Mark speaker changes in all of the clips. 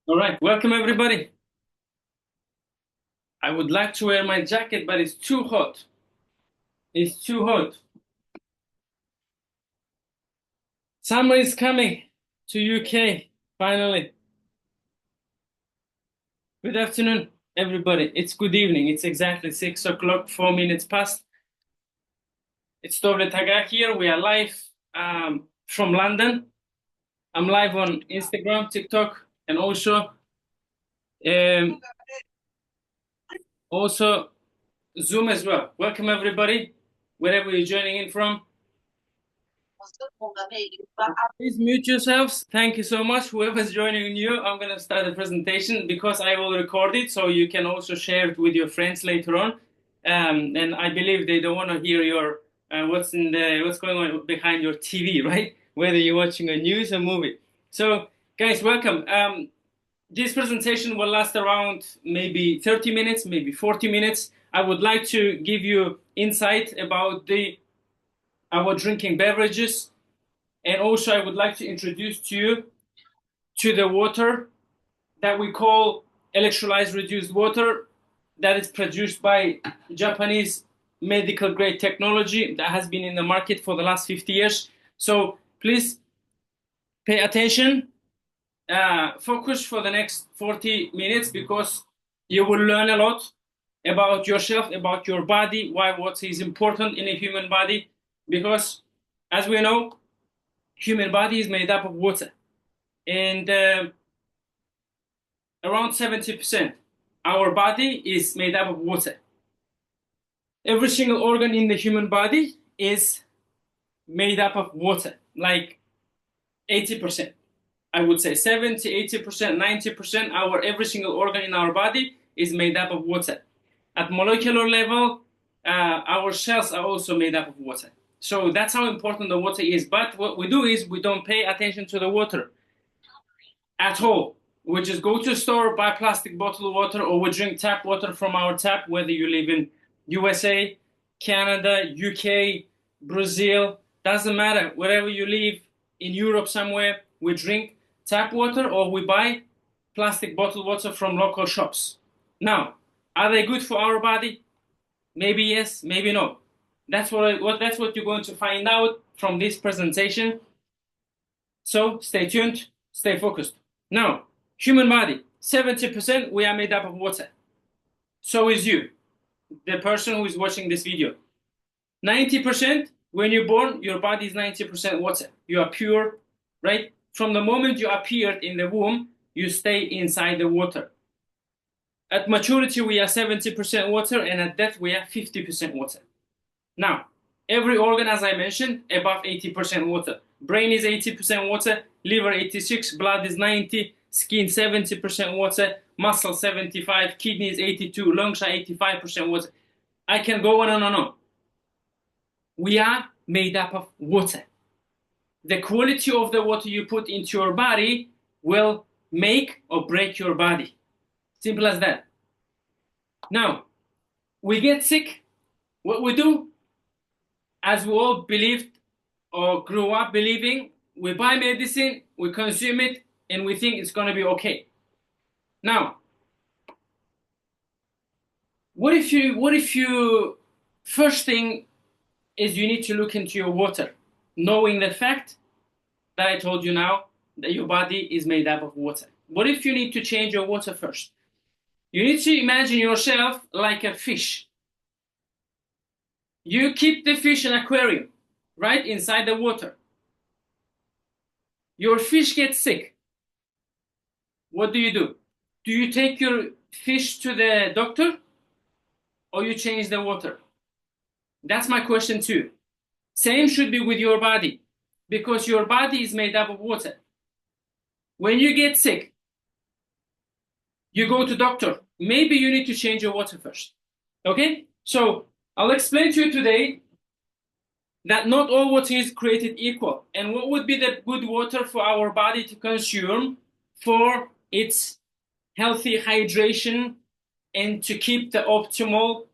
Speaker 1: All right, welcome everybody. I would like to wear my jacket, but it's too hot. It's too hot. Summer is coming to UK, finally. Good afternoon, everybody. It's good evening. It's exactly 6 o'clock, 4 minutes past. It's Dovlet Aga here. We are live from London. I'm live on Instagram, TikTok, and also Zoom as well. Welcome everybody, wherever you're joining in from. Please mute yourselves. Thank you so much. Whoever's joining new, I'm going to start the presentation because I will record it so you can also share it with your friends later on. And I believe they don't want to hear your what's going on behind your TV, right? Whether you're watching a news or movie. So, guys, welcome. This presentation will last around maybe 30 minutes, maybe 40 minutes. I would like to give you insight about our drinking beverages. And also I would like to introduce to you to the water that we call electrolyzed reduced water that is produced by Japanese medical grade technology that has been in the market for the last 50 years. So please pay attention, focus for the next 40 minutes because you will learn a lot about yourself, about your body, what is important in a human body, because as we know, human body is made up of water, and around 70% our body is made up of water. Every single organ in the human body is made up of water, like 80%. I would say 70, 80%, 90%, every single organ in our body is made up of water. At molecular level, our cells are also made up of water. So that's how important the water is. But what we do is we don't pay attention to the water at all. We just go to a store, buy plastic bottled water, or we drink tap water from our tap, whether you live in USA, Canada, UK, Brazil, doesn't matter. Wherever you live, in Europe somewhere, we drink tap water or we buy plastic bottled water from local shops. Now, are they good for our body? Maybe yes, maybe no. That's what you're going to find out from this presentation. So stay tuned, stay focused. Now, human body, 70% we are made up of water. So is you, the person who is watching this video. 90%, when you're born, your body is 90% water. You are pure, right? From the moment you appeared in the womb, you stay inside the water. At maturity, we are 70% water, and at death, we are 50% water. Now, every organ, as I mentioned, above 80% water. Brain is 80% water, liver 86, blood is 90, skin 70% water, muscle 75, kidneys 82, lungs are 85% water. I can go on and on. We are made up of water. The quality of the water you put into your body will make or break your body. Simple as that. Now, we get sick. What we do, as we all believed or grew up believing, we buy medicine, we consume it, and we think it's going to be okay. Now, what if you first thing is you need to look into your water, knowing the fact that I told you now that your body is made up of water. What if you need to change your water first? You need to imagine yourself like a fish. You keep the fish in an aquarium, right, inside the water. Your fish gets sick. What do? Do you take your fish to the doctor or you change the water? That's my question too. Same should be with your body, because your body is made up of water. When you get sick, you go to doctor. Maybe you need to change your water first. Okay? So I'll explain to you today that not all water is created equal, and what would be the good water for our body to consume for its healthy hydration and to keep the optimal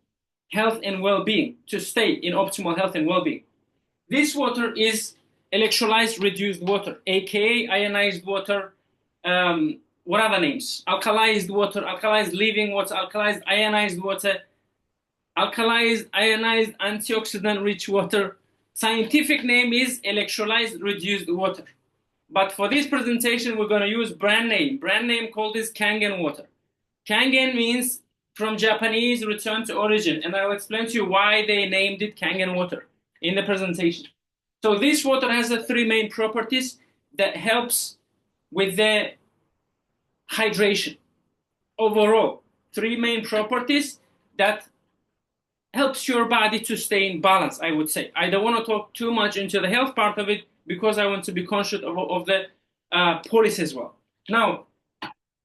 Speaker 1: health and well-being, to stay in optimal health and well-being. This water is electrolyzed reduced water, aka ionized water, what are the names? Alkalized water, alkalized living water, alkalized ionized water, alkalized ionized antioxidant-rich water. Scientific name is electrolyzed reduced water. But for this presentation, we're going to use brand name. Brand name called is Kangen Water. Kangen means from Japanese return to origin, and I'll explain to you why they named it Kangen Water in the presentation. So this water has the three main properties that helps with the hydration. Overall, three main properties that helps your body to stay in balance, I would say. I don't want to talk too much into the health part of it because I want to be conscious of the policy as well. Now,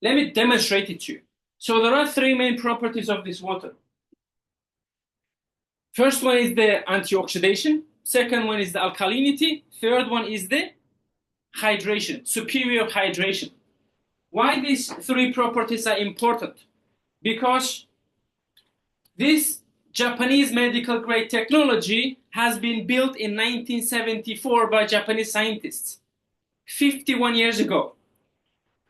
Speaker 1: let me demonstrate it to you. So there are three main properties of this water. First one is the antioxidation. Second one is the alkalinity. Third one is the hydration, superior hydration. Why these three properties are important? Because this Japanese medical grade technology has been built in 1974 by Japanese scientists, 51 years ago.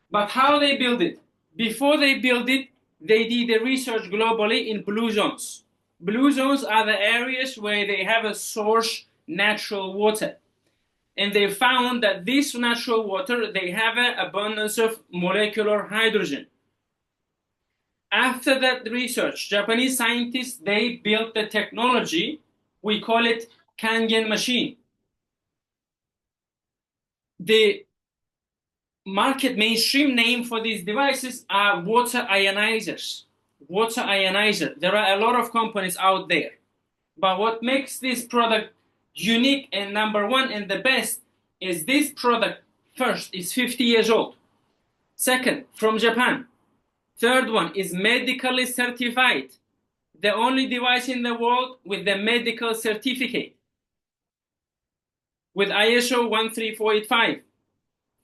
Speaker 1: But how they build it? Before they build it, they did the research globally in blue zones. Blue zones are the areas where they have a source natural water. And they found that this natural water, they have an abundance of molecular hydrogen. After that research, Japanese scientists, they built the technology, we call it Kangen machine. The market mainstream name for these devices are water ionizers. Water ionizer. There are a lot of companies out there. But what makes this product unique and number one and the best is this product, first, is 50 years old. Second, from Japan. Third one is medically certified. The only device in the world with the medical certificate, with ISO 13485.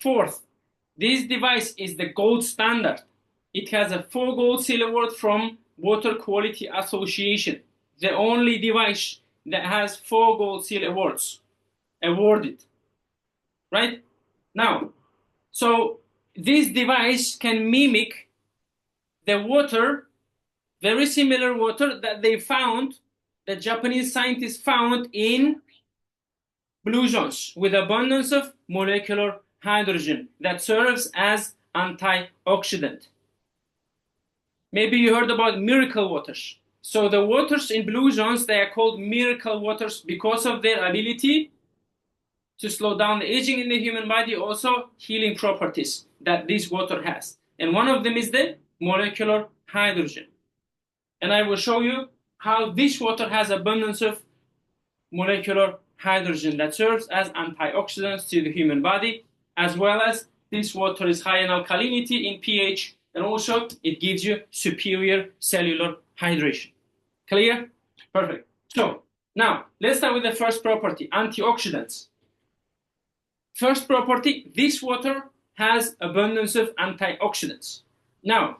Speaker 1: Fourth, this device is the gold standard. It has a 4 gold seal award from Water Quality Association. The only device that has 4 gold seal awards awarded. Right? Now, so this device can mimic the water, very similar water that they found, the Japanese scientists found in blue zones with abundance of molecular hydrogen that serves as antioxidant. Maybe you heard about miracle waters. So the waters in blue zones, they are called miracle waters because of their ability to slow down the aging in the human body, also healing properties that this water has. And one of them is the molecular hydrogen. And I will show you how this water has abundance of molecular hydrogen that serves as antioxidants to the human body, as well as this water is high in alkalinity, in pH, and also it gives you superior cellular hydration. Clear? Perfect. So now let's start with the first property, antioxidants. First property, this water has abundance of antioxidants. Now,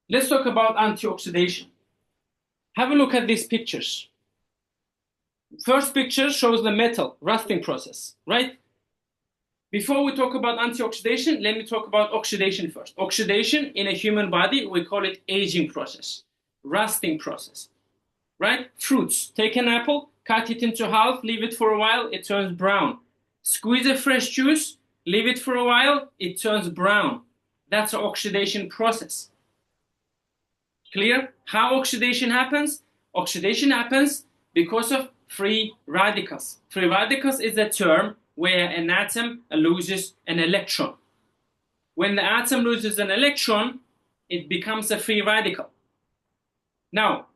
Speaker 1: let's talk about antioxidation. Have a look at these pictures. First picture shows the metal rusting process, right? Before we talk about antioxidation, let me talk about oxidation first. Oxidation in a human body, we call it aging process, rusting process, right? Fruits, take an apple, cut it into half, leave it for a while, it turns brown. Squeeze a fresh juice, leave it for a while, it turns brown. That's an oxidation process. Clear? How oxidation happens? Oxidation happens because of free radicals. Free radicals is a term where an atom loses an electron. When the atom loses an electron, it becomes a free radical. Now,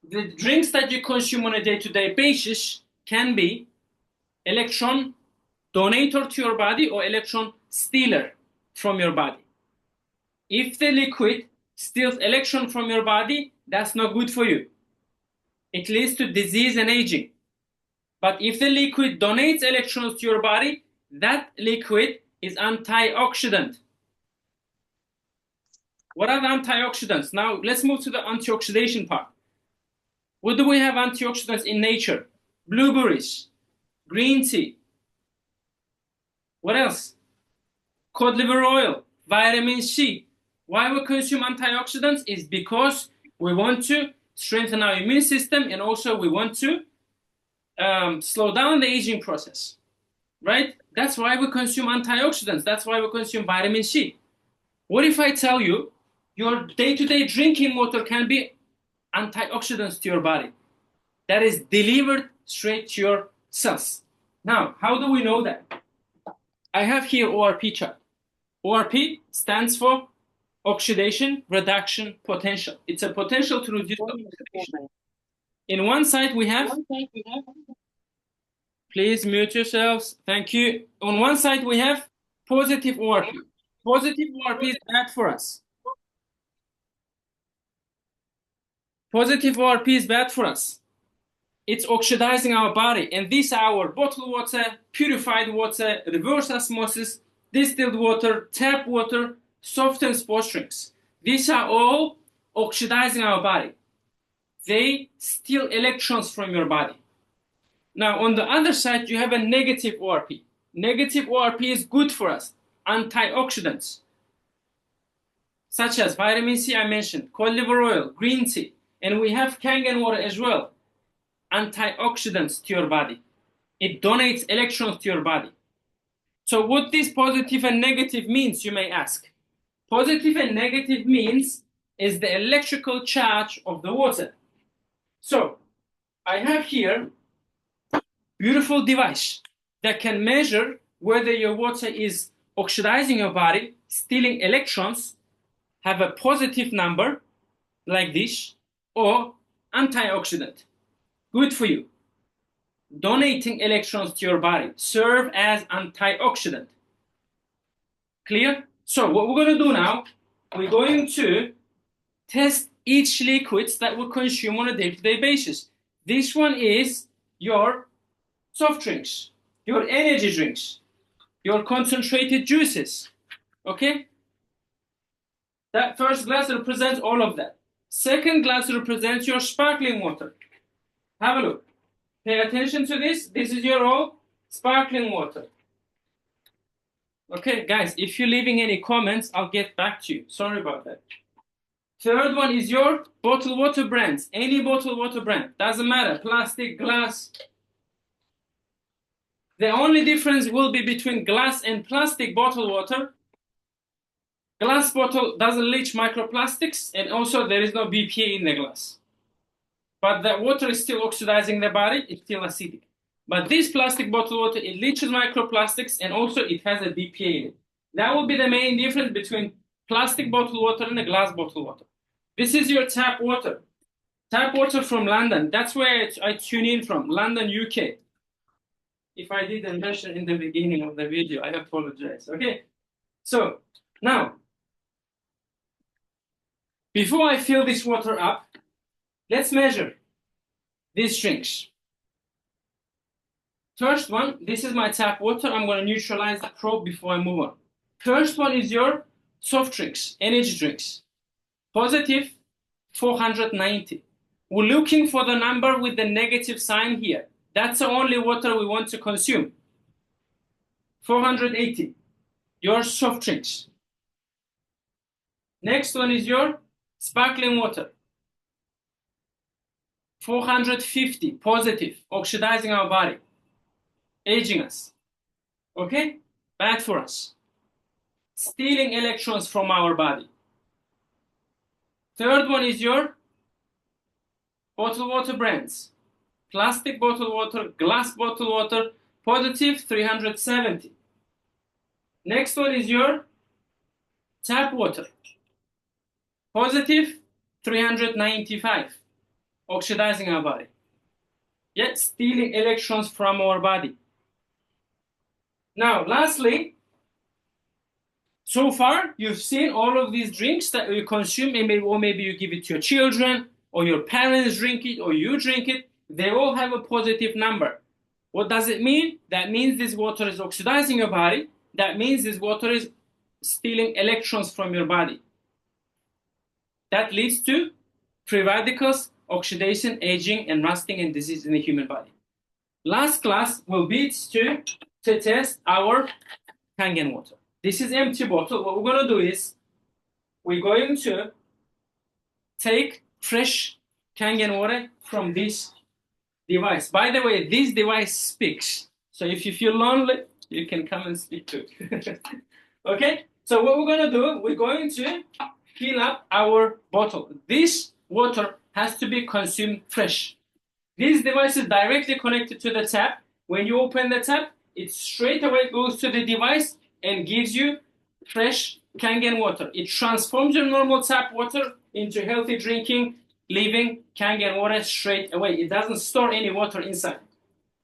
Speaker 1: the drinks that you consume on a day-to-day basis can be electron donator to your body or electron stealer from your body. If the liquid steals electron from your body, that's not good for you. It leads to disease and aging. But if the liquid donates electrons to your body, that liquid is antioxidant. What are the antioxidants? Now let's move to the antioxidation part. What do we have antioxidants in nature? Blueberries, green tea, What else? Cod liver oil, vitamin C. Why we consume antioxidants is because we want to strengthen our immune system, and also we want to slow down the aging process, right? That's why we consume antioxidants. That's why we consume vitamin C. What if I tell you your day-to-day drinking water can be antioxidants to your body that is delivered straight to your cells? Now, how do we know that? I have here ORP chart. ORP stands for oxidation reduction potential. It's a potential to reduce oxidation. In one side we have, please mute yourselves. Thank you. On one side we have positive ORP. Positive ORP is bad for us. Positive ORP is bad for us. It's oxidizing our body, and these are our bottled water, purified water, reverse osmosis, distilled water, tap water, soft and sports drinks. These are all oxidizing our body. They steal electrons from your body. Now, on the other side, you have a negative ORP. Negative ORP is good for us. Antioxidants, such as vitamin C, I mentioned, cod liver oil, green tea, and we have Kangen water as well. Antioxidants to your body. It donates electrons to your body. So what this positive and negative means, you may ask. Positive and negative means is the electrical charge of the water. So I have here a beautiful device that can measure whether your water is oxidizing your body, stealing electrons, have a positive number like this, or antioxidant. Good for you. Donating electrons to your body, serve as antioxidant. Clear? So what we're going to do now, we're going to test each liquids that we consume on a day-to-day basis. This one is your soft drinks, your energy drinks, your concentrated juices. Okay? That first glass represents all of that. Second glass represents your sparkling water. Have a look. Pay attention to this. This is your all sparkling water. Okay, guys, if you're leaving any comments, I'll get back to you. Sorry about that. Third one is your bottled water brands. Any bottled water brand. Doesn't matter. Plastic, glass. The only difference will be between glass and plastic bottled water. Glass bottle doesn't leach microplastics, and also there is no BPA in the glass. But the water is still oxidizing the body, it's still acidic. But this plastic bottled water, it leaches microplastics, and also it has a BPA in it. That will be the main difference between plastic bottled water and a glass bottled water. This is your tap water. Tap water from London. That's where I tune in from, London, UK. If I didn't mention in the beginning of the video, I apologize. Okay, so now, before I fill this water up, let's measure these drinks. First one, this is my tap water. I'm going to neutralize the probe before I move on. First one is your soft drinks, energy drinks. Positive, 490. We're looking for the number with the negative sign here. That's the only water we want to consume. 480, your soft drinks. Next one is your sparkling water. 450, positive, oxidizing our body, aging us. Okay? Bad for us. Stealing electrons from our body. Third one is your bottled water brands. Plastic bottled water, glass bottled water, positive 370. Next one is your tap water. Positive 395. Oxidizing our body. Yet stealing electrons from our body. Now, lastly, so far you've seen all of these drinks that you consume, or maybe you give it to your children, or your parents drink it, or you drink it. They all have a positive number. What does it mean? That means this water is oxidizing your body. That means this water is stealing electrons from your body. That leads to free radicals, oxidation, aging, and rusting and disease in the human body. Last class will be to test our Kangen water. This is empty bottle. What we're going to do is we're going to take fresh Kangen water from this device. By the way, this device speaks. So if you feel lonely, you can come and speak to it. Okay? So what we're going to do, we're going to fill up our bottle. This water has to be consumed fresh. This device is directly connected to the tap. When you open the tap, it straight away goes to the device and gives you fresh Kangen water. It transforms your normal tap water into healthy drinking, living Kangen water straight away. It doesn't store any water inside.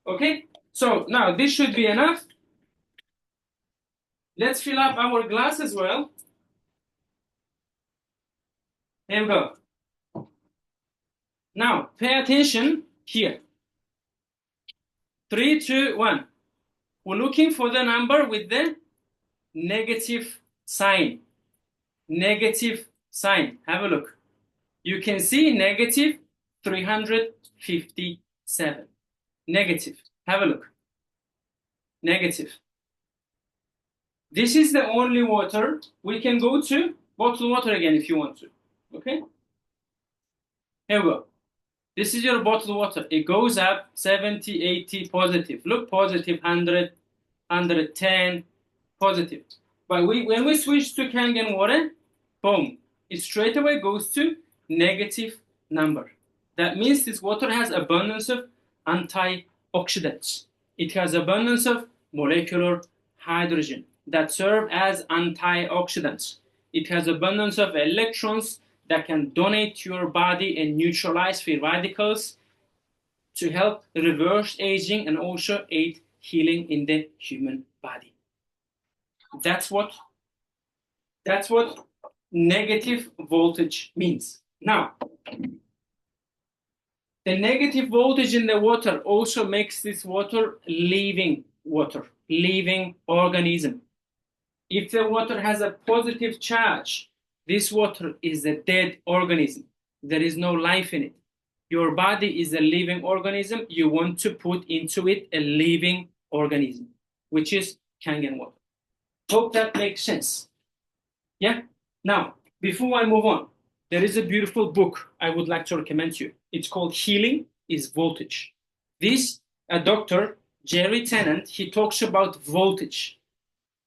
Speaker 1: Okay? So now this should be enough. Let's fill up our glass as well. Here we go. Now, pay attention here. 3, 2, 1. We're looking for the number with the negative sign. Negative sign. Have a look. You can see negative 357. Negative. Have a look. Negative. This is the only water. We can go to bottled water again if you want to. Okay? Here we go. This is your bottled water. It goes up 70, 80 positive. Look, positive 100, 110 positive. But when we switch to Kangen water, boom, it straight away goes to negative number. That means this water has abundance of antioxidants. It has abundance of molecular hydrogen that serve as antioxidants. It has abundance of electrons that can donate to your body and neutralize free radicals to help reverse aging and also aid healing in the human body. That's what negative voltage means. Now, the negative voltage in the water also makes this water, living organism. If the water has a positive charge, this water is a dead organism. There is no life in it. Your body is a living organism. You want to put into it a living organism, which is Kangen water. Hope that makes sense. Yeah? Now, before I move on, there is a beautiful book I would like to recommend to you. It's called Healing is Voltage. This Dr. Jerry Tennant, he talks about voltage.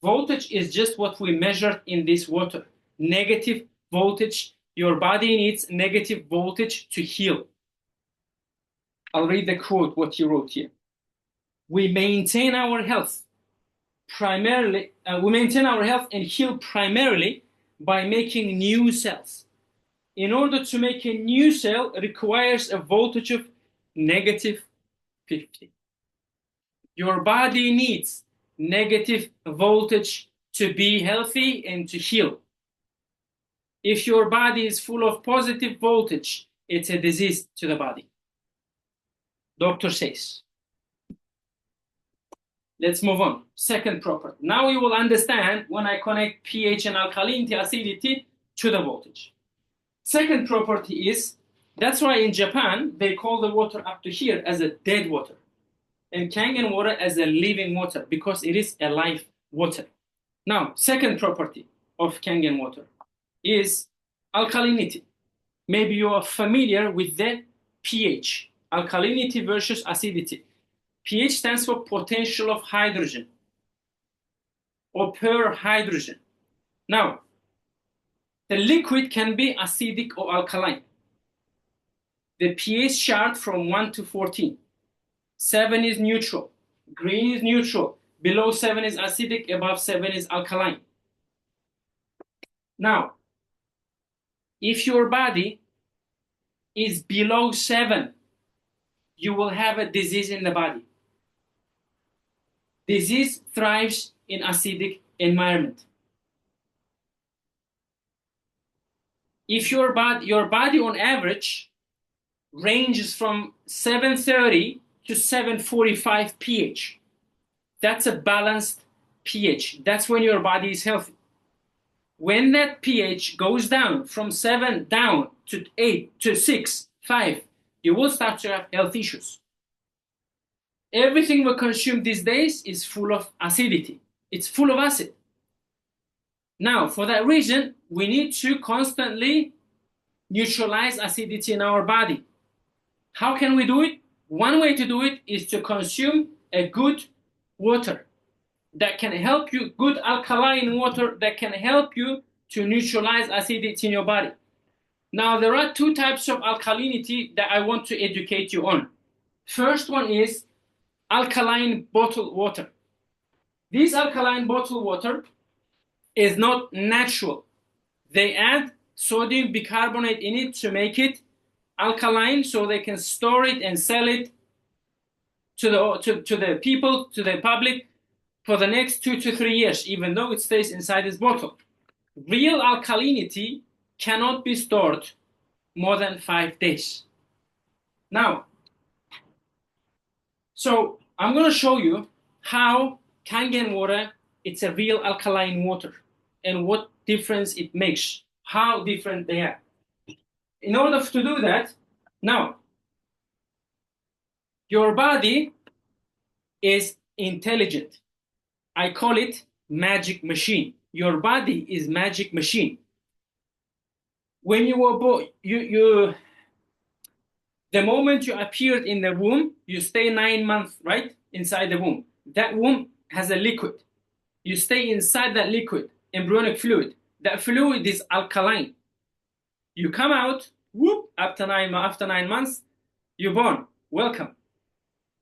Speaker 1: Voltage is just what we measured in this water. Negative voltage. Your body needs negative voltage to heal. I'll read the quote, what he wrote here. We maintain our health and heal primarily by making new cells. In order to make a new cell requires a voltage of negative 50. Your body needs negative voltage to be healthy and to heal. If your body is full of positive voltage, it's a disease to the body. Doctor says. Let's move on. Second property. Now you will understand when I connect pH and alkalinity, acidity to the voltage. Second property is, that's why in Japan, they call the water up to here as a dead water. And Kangen water as a living water because it is a live water. Now, second property of Kangen water is alkalinity. Maybe you are familiar with the pH, alkalinity versus acidity. pH stands for potential of hydrogen or per hydrogen. Now, the liquid can be acidic or alkaline. The pH chart from 1 to 14. 7 is neutral. Green is neutral. Below 7 is acidic. Above 7 is alkaline. Now, if your body is below 7, you will have a disease in the body. Disease thrives in acidic environment. If your body on average ranges from 730 to 745 pH, that's a balanced pH. That's when your body is healthy. When that pH goes down from 7 down to 8 to 6, 5, you will start to have health issues. Everything we consume these days is full of acidity. It's full of acid. Now, for that reason, we need to constantly neutralize acidity in our body. How can we do it? One way to do it is to consume a good water that can help you, good alkaline water that can help you to neutralize acidity in your body. Now, there are two types of alkalinity that I want to educate you on. First one is alkaline bottled water. This alkaline bottled water is not natural. They add sodium bicarbonate in it to make it alkaline so they can store it and sell it to the people, to the public for the next 2 to 3 years, even though it stays inside this bottle. Real alkalinity cannot be stored more than 5 days. Now, so I'm going to show you how Kangen water, it's a real alkaline water and what difference it makes, how different they are. In order to do that, now, your body is intelligent. I call it magic machine. Your body is magic machine. When you were born, the moment you appeared in the womb, you stay 9 months, right, inside the womb. That womb has a liquid. You stay inside that liquid, embryonic fluid. That fluid is alkaline. You come out, whoop, after 9 months, you're born. Welcome.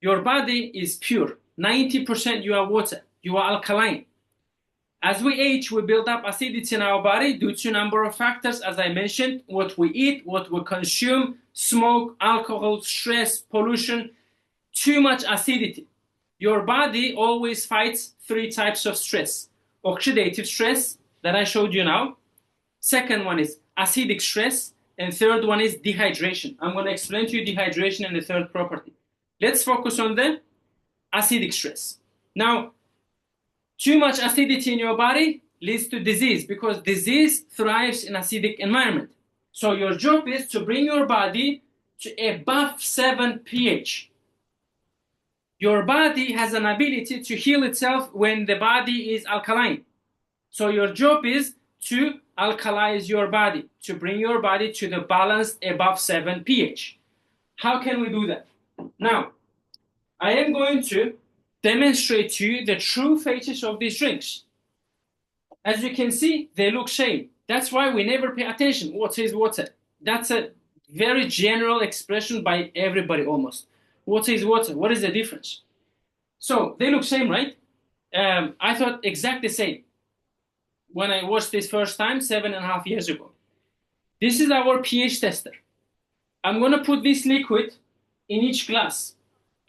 Speaker 1: Your body is pure. 90% you are water. You are alkaline. As we age, we build up acidity in our body due to a number of factors, as I mentioned, what we eat, what we consume, smoke, alcohol, stress, pollution, too much acidity. Your body always fights 3 types of stress. Oxidative stress, that I showed you now. Second one is acidic stress. And third one is dehydration. I'm going to explain to you dehydration and the third property. Let's focus on the acidic stress. Now, too much acidity in your body leads to disease because disease thrives in acidic environment. So your job is to bring your body to above 7 pH. Your body has an ability to heal itself when the body is alkaline. So your job is to alkalize your body, to bring your body to the balanced above 7 pH. How can we do that? Now, I am going to demonstrate to you the true faces of these drinks. As you can see, they look same. That's why we never pay attention. What is water? That's a very general expression by everybody almost. Water is water. What is the difference? So they look same, right? I thought exactly the same when I watched this first time 7.5 years ago. This is our pH tester. I'm going to put this liquid in each glass,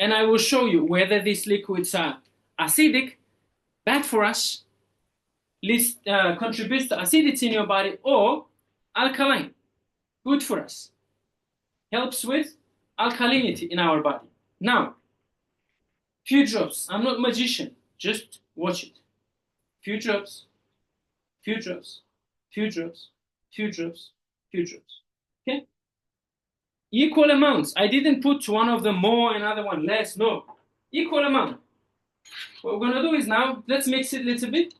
Speaker 1: and I will show you whether these liquids are acidic, bad for us, contributes to acidity in your body, or alkaline, good for us, helps with alkalinity in our body. Now, few drops. I'm not a magician. Just watch it. Few drops, few drops, few drops, few drops, few drops. Okay? Equal amounts. I didn't put one of them more, another one less. No. Equal amount. What we're going to do is now, let's mix it a little bit.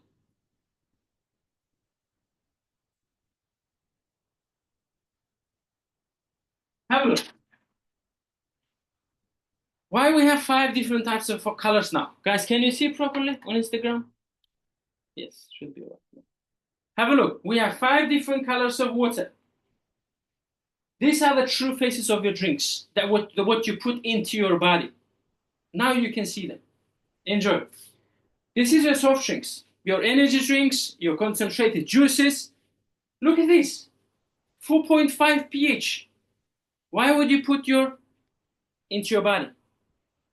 Speaker 1: Have a look. Why we have 5 different types of colors now? Guys, can you see properly on Instagram? Yes, should be right. Have a look. We have 5 different colors of water. These are the true faces of your drinks, that what you put into your body. Now you can see them. Enjoy. This is your soft drinks, your energy drinks, your concentrated juices. Look at this, 4.5 pH. Why would you put into your body?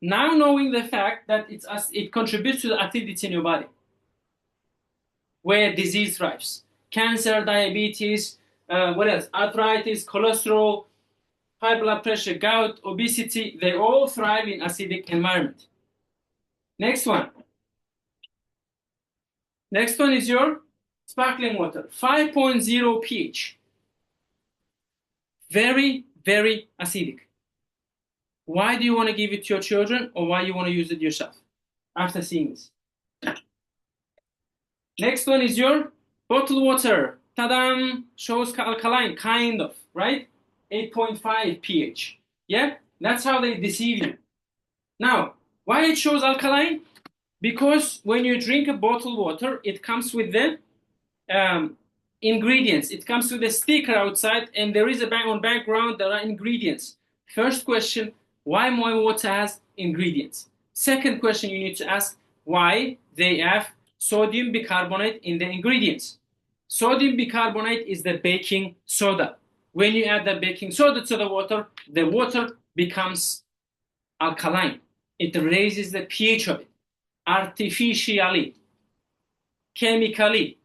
Speaker 1: Now knowing the fact that it contributes to the acidity in your body, where disease thrives. Cancer, diabetes, what else? Arthritis, cholesterol, high blood pressure, gout, obesity, they all thrive in acidic environment. Next one. Next one is your sparkling water, 5.0 pH. Very, very acidic. Why do you want to give it to your children, or why you want to use it yourself after seeing this? Next one is your bottled water. Ta-dam! Shows alkaline, kind of, right? 8.5 pH. Yeah? That's how they deceive you. Now, why it shows alkaline? Because when you drink a bottled water, it comes with the ingredients. It comes with a sticker outside, and there is a background, there are ingredients. First question, why my water has ingredients? Second question you need to ask, why they have sodium bicarbonate in the ingredients. Sodium bicarbonate is the baking soda. When you add the baking soda to the water becomes alkaline. It raises the pH of it artificially, chemically.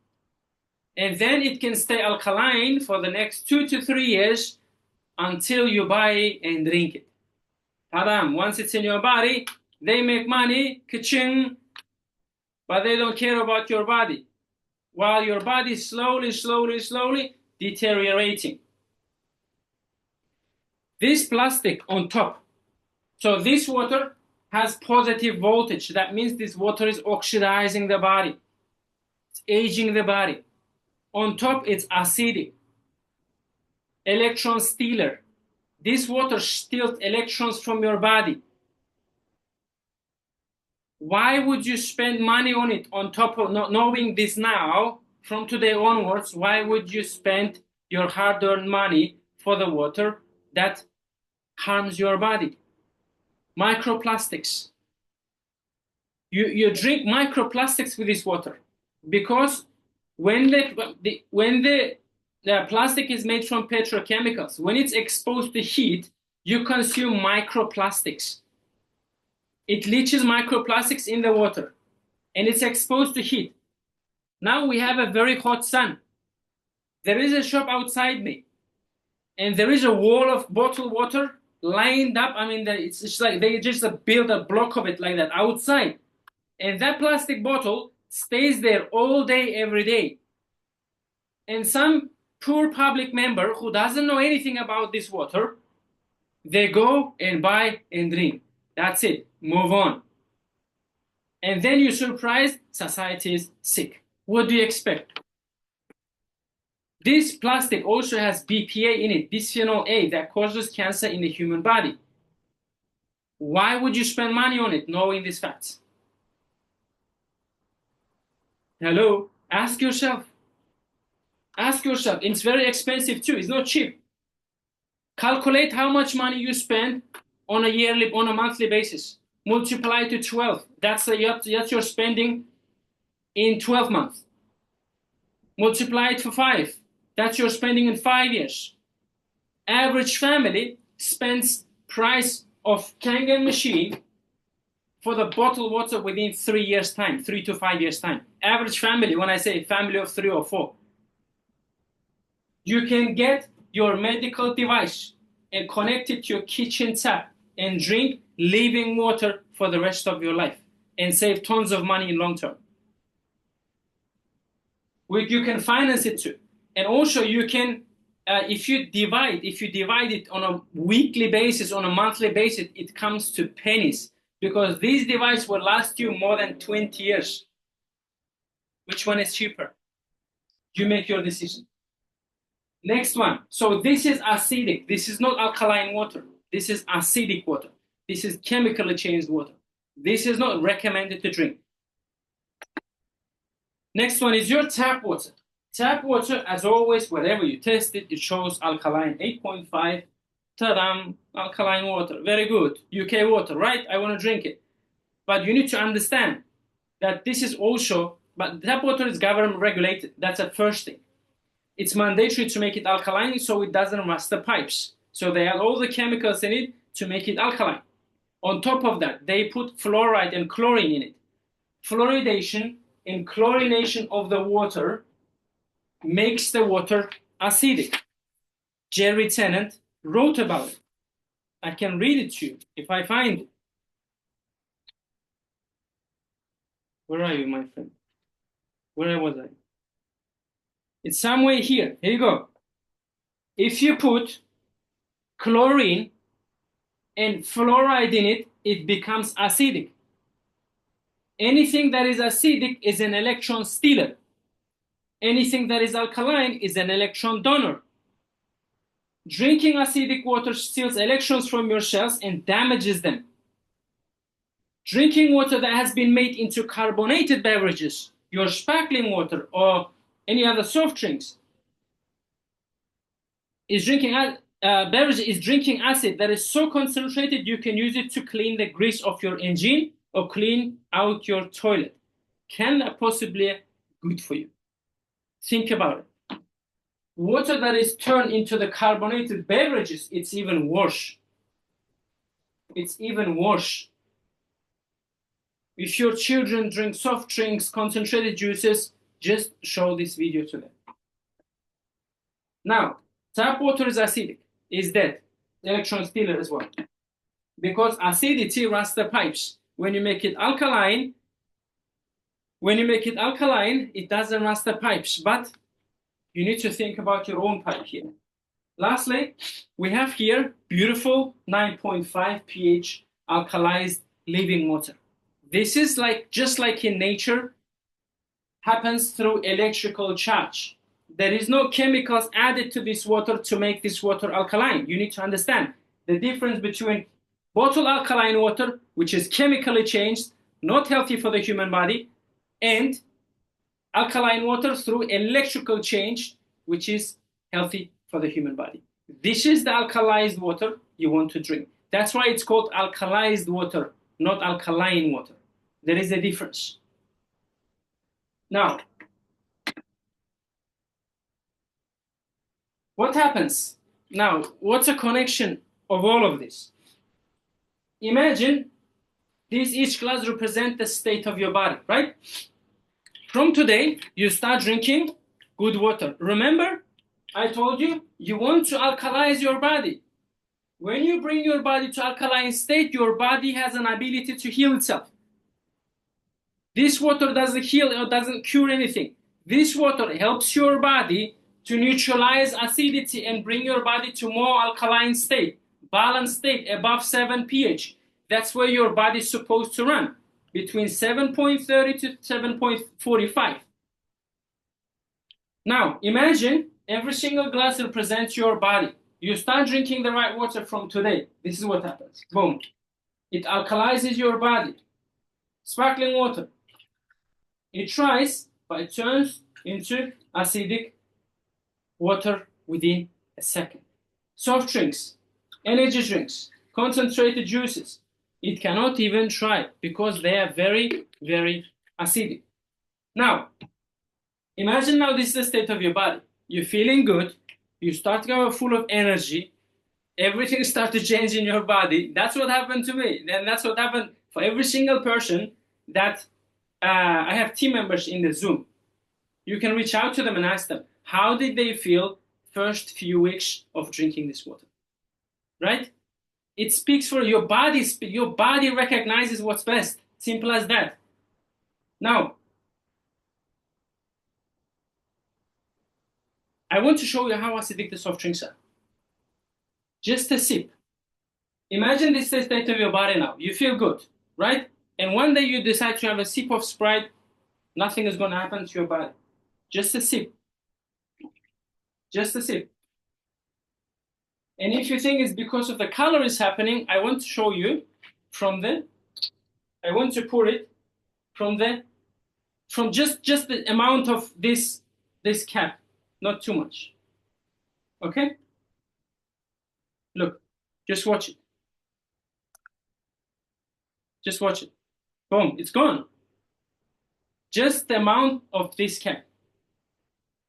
Speaker 1: And then it can stay alkaline for the next 2 to 3 years until you buy it and drink it. Tadam, once it's in your body, they make money, ka-ching, but they don't care about your body. While your body is slowly deteriorating. This plastic on top. So this water has positive voltage. That means this water is oxidizing the body. It's aging the body. On top, it's acidic. Electron stealer. This water steals electrons from your body. Why would you spend money on it on top of not knowing this now? From today onwards, why would you spend your hard-earned money for the water that harms your body? Microplastics. You drink microplastics with this water because when the plastic is made from petrochemicals, when it's exposed to heat, you consume microplastics. It leaches microplastics in the water and it's exposed to heat. Now we have a very hot sun. There is a shop outside me and there is a wall of bottled water lined up. I mean, it's just like they just build a block of it like that outside. And that plastic bottle stays there all day, every day. And some poor public member who doesn't know anything about this water, they go and buy and drink. That's it. Move on. And then you're surprised society is sick. What do you expect? This plastic also has BPA in it, bisphenol A, that causes cancer in the human body. Why would you spend money on it knowing these facts? Hello? Ask yourself. Ask yourself. It's very expensive too. It's not cheap. Calculate how much money you spend on a monthly basis. Multiply to 12. That's your spending in 12 months. Multiply it for 5. That's your spending in 5 years. Average family spends price of Kangen machine for the bottled water within 3 years' time, 3 to 5 years' time. Average family, when I say family of 3 or 4. You can get your medical device and connect it to your kitchen tap and drink living water for the rest of your life and save tons of money in long term. You can finance it too. And also you can, if you divide it on a weekly basis, on a monthly basis, it comes to pennies because these devices will last you more than 20 years. Which one is cheaper? You make your decision. Next one. So this is acidic. This is not alkaline water. This is acidic water. This is chemically changed water. This is not recommended to drink. Next one is your tap water. Tap water, as always, wherever you test it, it shows alkaline 8.5. Ta-dam, alkaline water. Very good. UK water, right? I want to drink it. But you need to understand that this is also, but tap water is government regulated. That's the first thing. It's mandatory to make it alkaline so it doesn't rust the pipes. So they add all the chemicals in it to make it alkaline. On top of that, they put fluoride and chlorine in it. Fluoridation and chlorination of the water makes the water acidic. Jerry Tennant wrote about it. I can read it to you if I find it. Where are you, my friend? Where was I? It's somewhere here. Here you go. If you put chlorine and fluoride in it, it becomes acidic. Anything that is acidic is an electron stealer. Anything that is alkaline is an electron donor. Drinking acidic water steals electrons from your cells and damages them. Drinking water that has been made into carbonated beverages, your sparkling water or any other soft drinks, beverage is drinking acid that is so concentrated you can use it to clean the grease of your engine or clean out your toilet. Can that possibly be good for you? Think about it. Water that is turned into the carbonated beverages, it's even worse. It's even worse. If your children drink soft drinks, concentrated juices, just show this video to them. Now, tap water is acidic, is dead, electron stealer as well. Because acidity rusts the pipes. When you make it alkaline, it doesn't rust the pipes, but you need to think about your own pipe here. Lastly, we have here beautiful 9.5 pH alkalized living water. This is just like in nature, happens through electrical charge. There is no chemicals added to this water to make this water alkaline. You need to understand the difference between bottled alkaline water, which is chemically changed, not healthy for the human body, and alkaline water through electrical change, which is healthy for the human body. This is the alkalized water you want to drink. That's why it's called alkalized water, not alkaline water. There is a difference. Now, what happens? Now, what's a connection of all of this? Imagine each glass represents the state of your body, right? From today, you start drinking good water. Remember, I told you, you want to alkalize your body. When you bring your body to alkaline state, your body has an ability to heal itself. This water doesn't heal or doesn't cure anything. This water helps your body to neutralize acidity and bring your body to more alkaline state, balanced state, above 7 pH. That's where your body is supposed to run, between 7.30 to 7.45. Now, imagine every single glass represents your body. You start drinking the right water from today. This is what happens. Boom. It alkalizes your body. Sparkling water. It tries, but it turns into acidic water within a second. Soft drinks, energy drinks, concentrated juices. It cannot even try because they are very, very acidic. Now, imagine now this is the state of your body. You're feeling good. You start to go full of energy. Everything starts to change in your body. That's what happened to me. And that's what happened for every single person that I have team members in the Zoom. You can reach out to them and ask them, how did they feel first few weeks of drinking this water? Right? It speaks for your body. Your body recognizes what's best. Simple as that. Now, I want to show you how acidic the soft drinks are. Just a sip. Imagine this is the state of your body now. You feel good, right? And one day you decide to have a sip of Sprite, nothing is going to happen to your body. Just a sip. Just a sip. And if you think it's because of the calories happening, I want to show you I want to pour it from just the amount of this cap, not too much. Okay? Look, just watch it. Just watch it. Boom, it's gone. Just the amount of this cap.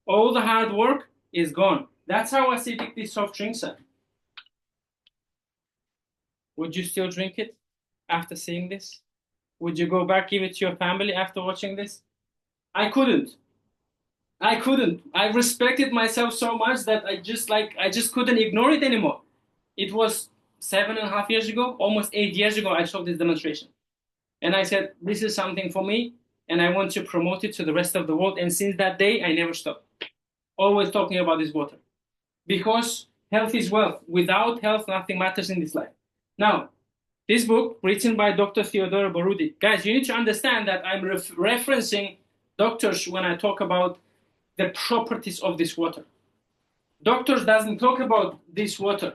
Speaker 1: All the hard work is gone. That's how acidic these soft drinks are. Would you still drink it after seeing this? Would you go back, give it to your family after watching this? I couldn't. I respected myself so much that I just couldn't ignore it anymore. It was 7.5 years ago, almost 8 years ago, I saw this demonstration. And I said, this is something for me, and I want to promote it to the rest of the world. And since that day, I never stopped. Always talking about this water. Because health is wealth. Without health, nothing matters in this life. Now, this book, written by Dr. Theodore Borudi. Guys, you need to understand that I'm referencing doctors when I talk about the properties of this water. Doctors doesn't talk about this water.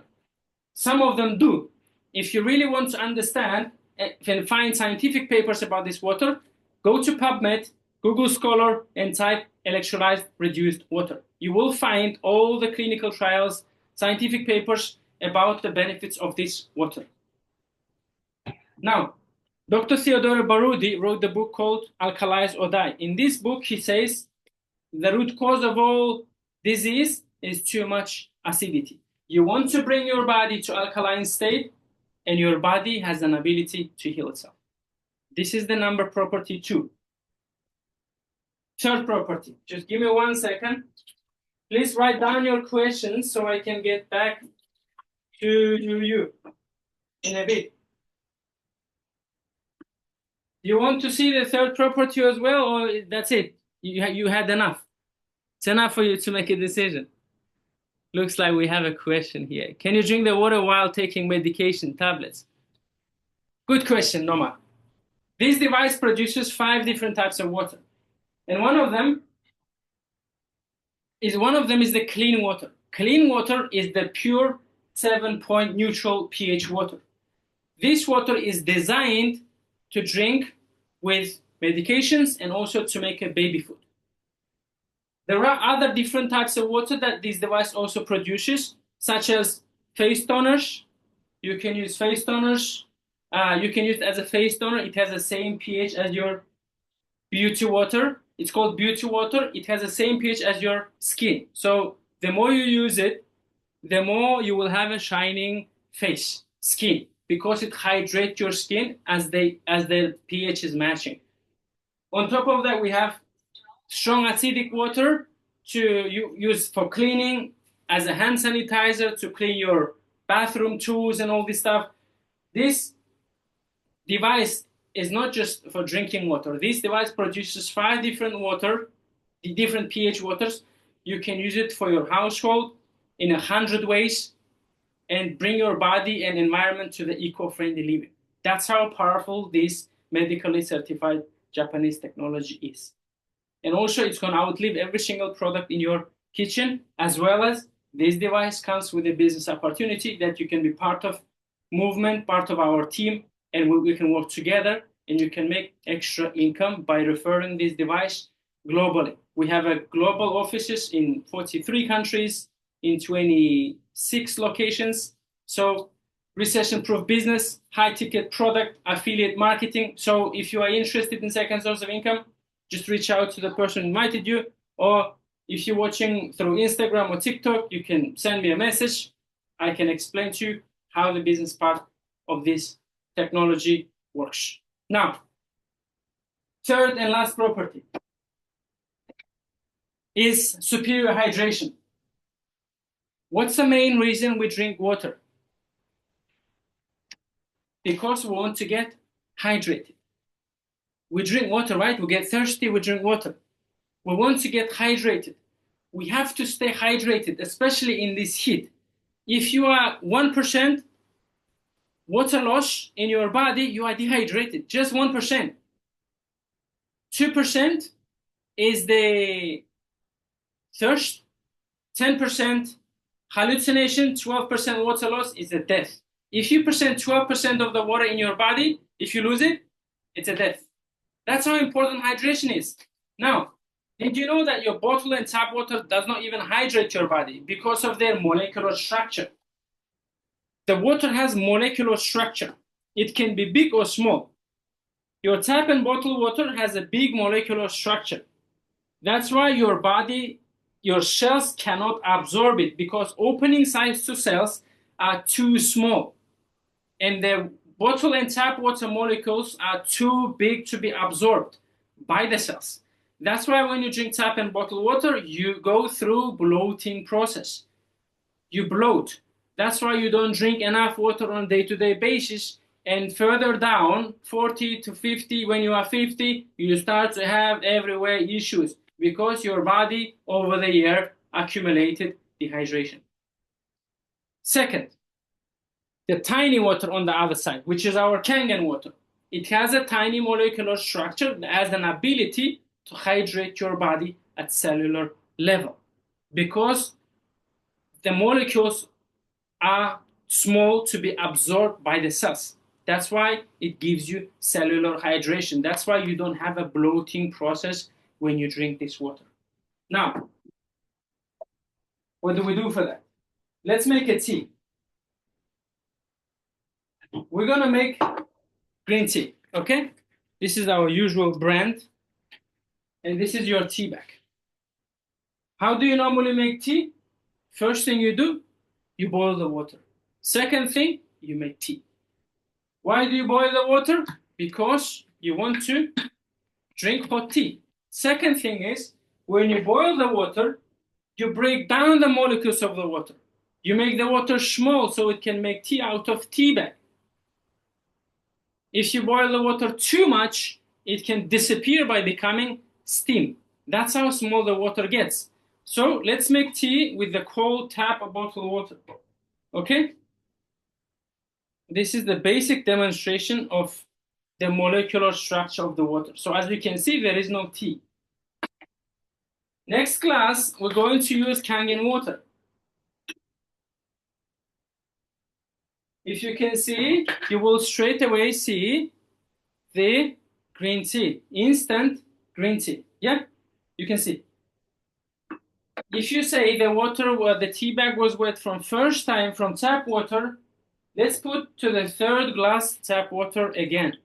Speaker 1: Some of them do. If you really want to understand and find scientific papers about this water, go to PubMed, Google Scholar, and type electrolyzed reduced water. You will find all the clinical trials, scientific papers about the benefits of this water. Now, Dr. Theodore Barudi wrote the book called Alkalinity or Die. In this book, he says the root cause of all disease is too much acidity. You want to bring your body to alkaline state, and your body has an ability to heal itself. This is the number property 2. Third property, just give me 1 second. Please write down your questions so I can get back to you in a bit. You want to see the third property as well, or that's it? You had enough? It's enough for you to make a decision. Looks like we have a question here. Can you drink the water while taking medication tablets? Good question, Noma. This device produces 5 different types of water. And one of them is the clean water. Clean water is the pure 7-point neutral pH water. This water is designed to drink with medications and also to make a baby food. There are other different types of water that this device also produces, such as face toners. You can use face toners. You can use it as a face toner. It has the same pH as your beauty water. It's called beauty water. It has the same pH as your skin. So the more you use it, the more you will have a shining face, skin, because it hydrates your skin as the pH is matching. On top of that, we have strong acidic water to use for cleaning, as a hand sanitizer to clean your bathroom tools and all this stuff. This device is not just for drinking water. This device produces 5 different different pH waters. You can use it for your household in 100 ways and bring your body and environment to the eco-friendly living. That's how powerful this medically certified Japanese technology is. And also, it's going to outlive every single product in your kitchen, as well as this device comes with a business opportunity that you can be part of movement, part of our team, and we can work together, and you can make extra income by referring this device globally. We have a global offices in 43 countries, in 26 locations. So recession-proof business, high-ticket product, affiliate marketing. So if you are interested in second source of income, just reach out to the person who invited you, or if you're watching through Instagram or TikTok, you can send me a message. I can explain to you how the business part of this technology works. Now, third and last property is superior hydration. What's the main reason we drink water? Because we want to get hydrated. We drink water, right? We get thirsty, we drink water. We want to get hydrated. We have to stay hydrated, especially in this heat. If you are 1% water loss in your body, you are dehydrated, just 1%. 2% is the thirst, 10% hallucination, 12% water loss is a death. If you percent 12% of the water in your body, if you lose it, it's a death. That's how important hydration is. Now, did you know that your bottled and tap water does not even hydrate your body because of their molecular structure? The water has molecular structure. It can be big or small. Your tap and bottled water has a big molecular structure. That's why your body, your cells cannot absorb it, because opening sites to cells are too small. And the bottled and tap water molecules are too big to be absorbed by the cells. That's why when you drink tap and bottled water, you go through bloating process. You bloat. That's why you don't drink enough water on a day-to-day basis. And further down, 40 to 50, when you are 50, you start to have everywhere issues because your body over the year accumulated dehydration. Second, the tiny water on the other side, which is our Kangen water. It has a tiny molecular structure that has an ability to hydrate your body at cellular level because the molecules are small to be absorbed by the cells. That's why it gives you cellular hydration. That's why you don't have a bloating process when you drink this water. Now, what do we do for that? Let's make a tea. We're gonna make green tea, okay? This is our usual brand, and this is your tea bag. How do you normally make tea? First thing you do, you boil the water. Second thing, you make tea. Why do you boil the water? Because you want to drink hot tea. Second thing is, when you boil the water, you break down the molecules of the water. You make the water small so it can make tea out of tea bag. If you boil the water too much, it can disappear by becoming steam. That's how small the water gets. So let's make tea with the cold tap bottled water. Okay? This is the basic demonstration of the molecular structure of the water. So as you can see, there is no tea. Next class, we're going to use Kangen water. If you can see, you will straight away see the green tea, instant green tea. Yeah, you can see. If you say the water, the tea bag was wet from first time from tap water, let's put to the third glass tap water again.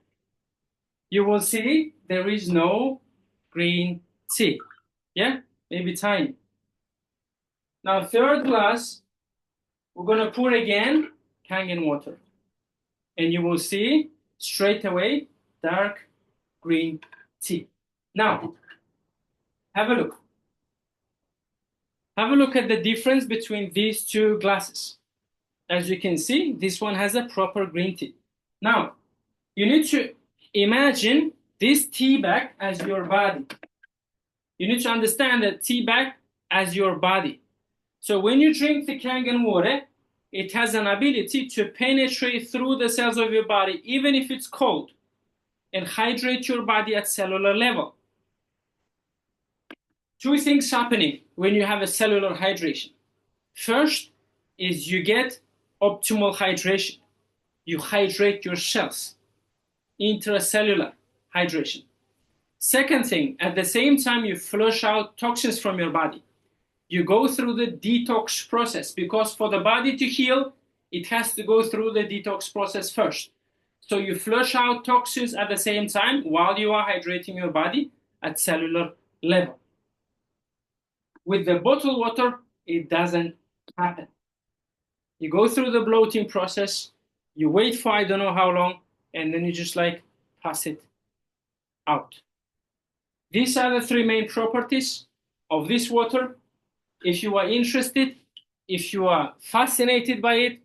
Speaker 1: You will see there is no green tea. Yeah, maybe tiny. Now third glass, we're gonna pour again Kangen water. And you will see straight away dark green tea. Now, have a look. Have a look at the difference between these two glasses. As you can see, this one has a proper green tea. Now, you need to imagine this tea bag as your body. You need to understand that tea bag as your body. So when you drink the Kangen water, it has an ability to penetrate through the cells of your body, even if it's cold, and hydrate your body at cellular level. Two things happening when you have a cellular hydration. First is you get optimal hydration. You hydrate your cells, intracellular hydration. Second thing, at the same time, you flush out toxins from your body. You go through the detox process because for the body to heal, it has to go through the detox process first. So you flush out toxins at the same time while you are hydrating your body at cellular level. With the bottled water, it doesn't happen. You go through the bloating process, you wait for I don't know how long, and then you just like pass it out. These are the three main properties of this water. If you are interested, if you are fascinated by it,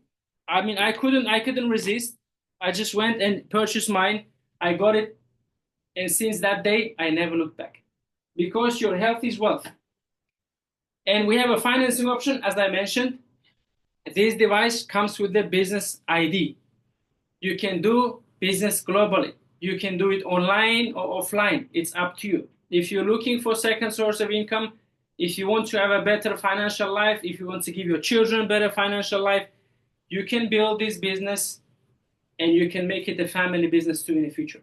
Speaker 1: I mean, I couldn't resist. I just went and purchased mine. I got it. And since that day, I never looked back. Because your health is wealth. And we have a financing option, as I mentioned. This device comes with the business ID. You can do business globally. You can do it online or offline. It's up to you. If you're looking for second source of income, if you want to have a better financial life, if you want to give your children a better financial life, you can build this business and you can make it a family business too in the future.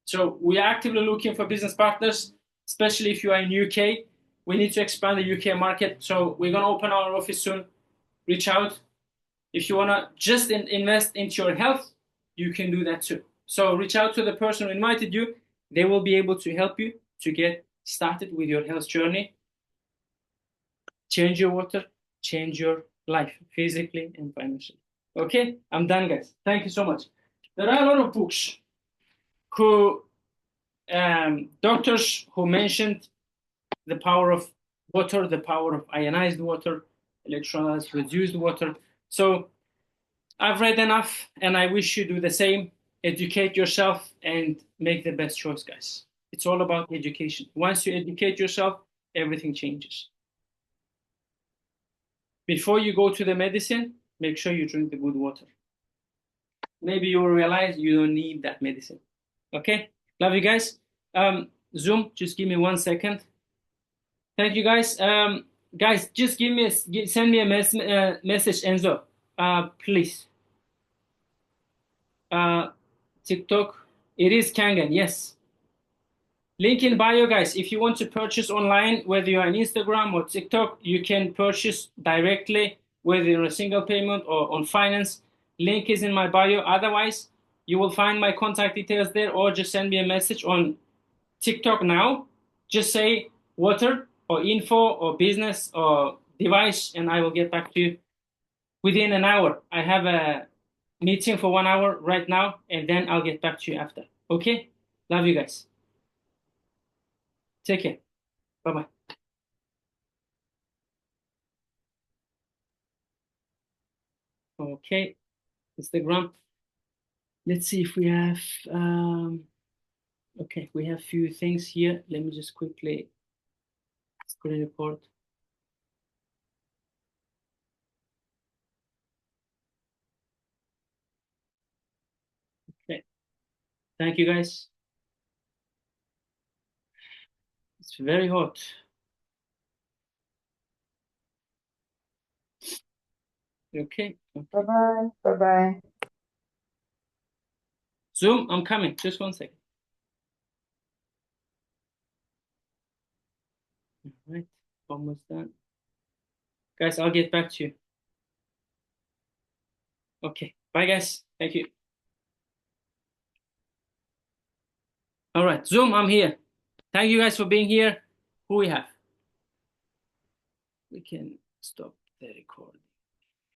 Speaker 1: So we are actively looking for business partners, especially if you are in UK. We need to expand the UK market. So we're going to open our office soon. Reach out. If you want to just invest into your health, you can do that too. So reach out to the person who invited you. They will be able to help you to get started with your health journey. Change your water, change your life, physically and financially. Okay, I'm done, guys. Thank you so much. There are a lot of books who, doctors who mentioned the power of water, the power of ionized water, electrolysed reduced water. So I've read enough, and I wish you do the same. Educate yourself and make the best choice, guys. It's all about education. Once you educate yourself, everything changes. Before you go to the medicine, make sure you drink the good water. Maybe you will realize you don't need that medicine. Okay? Love you guys. Zoom, just give me 1 second. Thank you, guys. Guys, just send me a message, Enzo, please. TikTok. It is Kangen. Yes. Link in bio, guys. If you want to purchase online, whether you're on Instagram or TikTok, you can purchase directly, whether you're a single payment or on finance. Link is in my bio. Otherwise, you will find my contact details there, or just send me a message on TikTok now. Just say water or info or business or device, and I will get back to you within an hour. I have a meeting for 1 hour right now, and then I'll get back to you after. Okay? Love you guys. Take care. Bye-bye. Okay, Instagram. Let's see if we have, okay, we have a few things here. Let me just quickly screen record. Okay, thank you, guys. It's very hot. Okay.
Speaker 2: Bye-bye. Bye-bye.
Speaker 1: Zoom, I'm coming. Just 1 second. All right, almost done. Guys, I'll get back to you. Okay, bye, guys. Thank you. All right, Zoom, I'm here. Thank you guys for being here. Who we have? We can stop the recording.